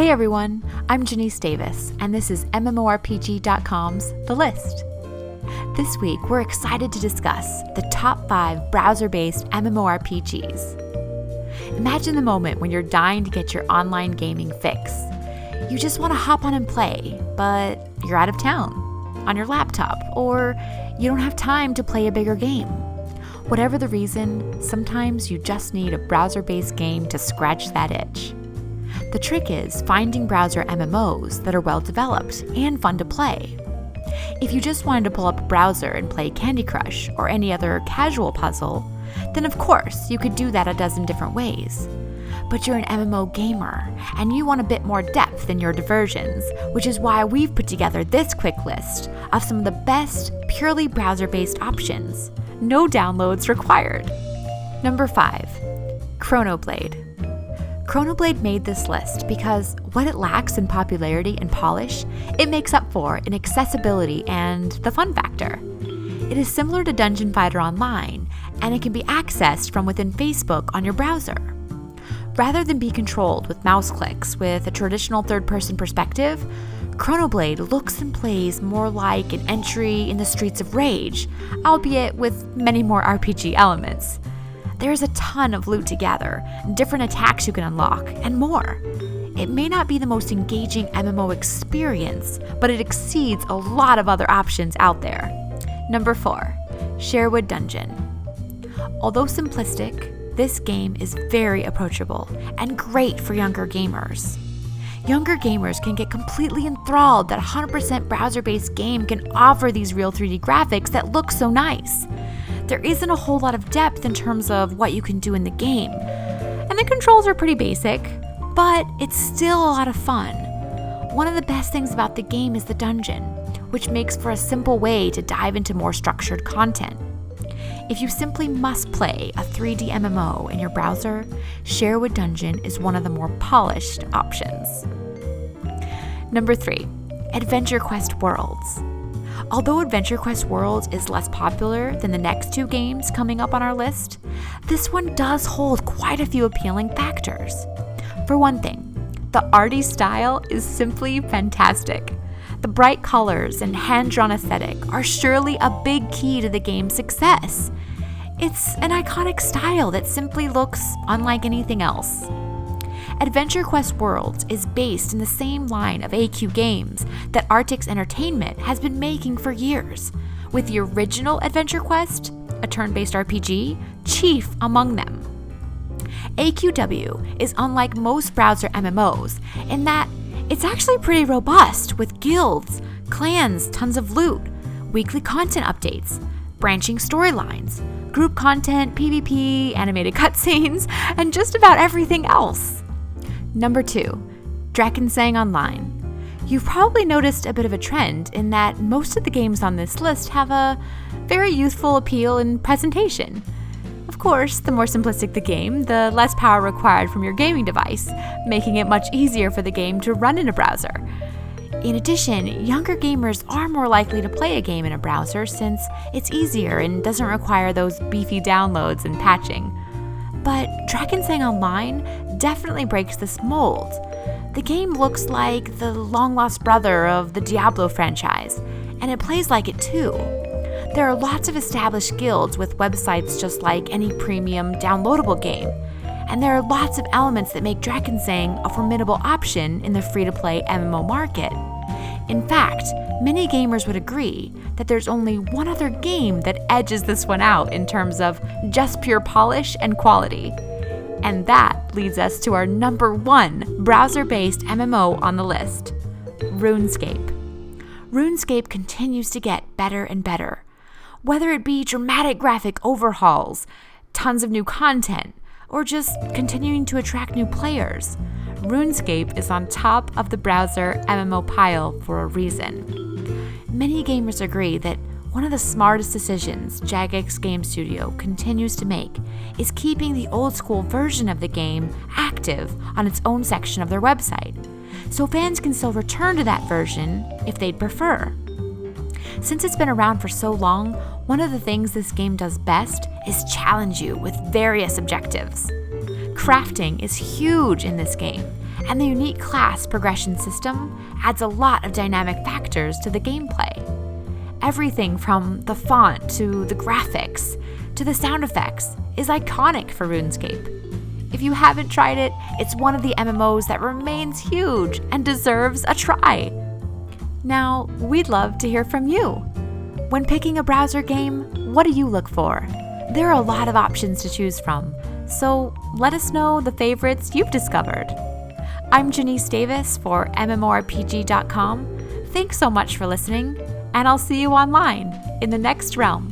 Hey everyone, I'm Janice Davis, and this is MMORPG.com's The List. This week, we're excited to discuss the top 5 browser-based MMORPGs. Imagine the moment when you're dying to get your online gaming fix. You just want to hop on and play, but you're out of town, on your laptop, or you don't have time to play a bigger game. Whatever the reason, sometimes you just need a browser-based game to scratch that itch. The trick is finding browser MMOs that are well developed and fun to play. If you just wanted to pull up a browser and play Candy Crush or any other casual puzzle, then of course you could do that a dozen different ways. But you're an MMO gamer, and you want a bit more depth in your diversions, which is why we've put together this quick list of some of the best purely browser-based options. No downloads required. Number 5. Chronoblade. Chronoblade made this list because what it lacks in popularity and polish, it makes up for in accessibility and the fun factor. It is similar to Dungeon Fighter Online, and it can be accessed from within Facebook on your browser. Rather than be controlled with mouse clicks with a traditional third-person perspective, Chronoblade looks and plays more like an entry in the Streets of Rage, albeit with many more RPG elements. There's a ton of loot to gather, different attacks you can unlock, and more. It may not be the most engaging MMO experience, but it exceeds a lot of other options out there. Number 4. Sherwood Dungeon. Although simplistic, this game is very approachable and great for younger gamers. Younger gamers can get completely enthralled that a 100% browser-based game can offer these real 3D graphics that look so nice. There isn't a whole lot of depth in terms of what you can do in the game, and the controls are pretty basic, but it's still a lot of fun. One of the best things about the game is the dungeon, which makes for a simple way to dive into more structured content. If you simply must play a 3D MMO in your browser, Sherwood Dungeon is one of the more polished options. Number 3. AdventureQuest Worlds. Although AdventureQuest Worlds is less popular than the next 2 games coming up on our list, this one does hold quite a few appealing factors. For one thing, the arty style is simply fantastic. The bright colors and hand-drawn aesthetic are surely a big key to the game's success. It's an iconic style that simply looks unlike anything else. AdventureQuest Worlds is based in the same line of AQ games that Artix Entertainment has been making for years, with the original AdventureQuest, a turn-based RPG, chief among them. AQW is unlike most browser MMOs in that it's actually pretty robust with guilds, clans, tons of loot, weekly content updates, branching storylines, group content, PvP, animated cutscenes, and just about everything else. Number 2. Drakensang Online. You've probably noticed a bit of a trend in that most of the games on this list have a very youthful appeal in presentation. Of course, the more simplistic the game, the less power required from your gaming device, making it much easier for the game to run in a browser. In addition, younger gamers are more likely to play a game in a browser since it's easier and doesn't require those beefy downloads and patching. But Drakensang Online definitely breaks this mold. The game looks like the long-lost brother of the Diablo franchise, and it plays like it too. There are lots of established guilds with websites just like any premium downloadable game, and there are lots of elements that make Drakensang a formidable option in the free-to-play MMO market. In fact, many gamers would agree that there's only one other game that edges this one out in terms of just pure polish and quality. And that leads us to our number 1 browser-based MMO on the list, RuneScape. RuneScape continues to get better and better. Whether it be dramatic graphic overhauls, tons of new content, or just continuing to attract new players, RuneScape is on top of the browser MMO pile for a reason. Many gamers agree that one of the smartest decisions Jagex Game Studio continues to make is keeping the old school version of the game active on its own section of their website, so fans can still return to that version if they'd prefer. Since it's been around for so long, one of the things this game does best is challenge you with various objectives. Crafting is huge in this game, and the unique class progression system adds a lot of dynamic factors to the gameplay. Everything from the font to the graphics to the sound effects is iconic for RuneScape. If you haven't tried it, it's one of the MMOs that remains huge and deserves a try. Now, we'd love to hear from you. When picking a browser game, what do you look for? There are a lot of options to choose from, so let us know the favorites you've discovered. I'm Janice Davis for MMORPG.com. Thanks so much for listening, and I'll see you online in the next realm.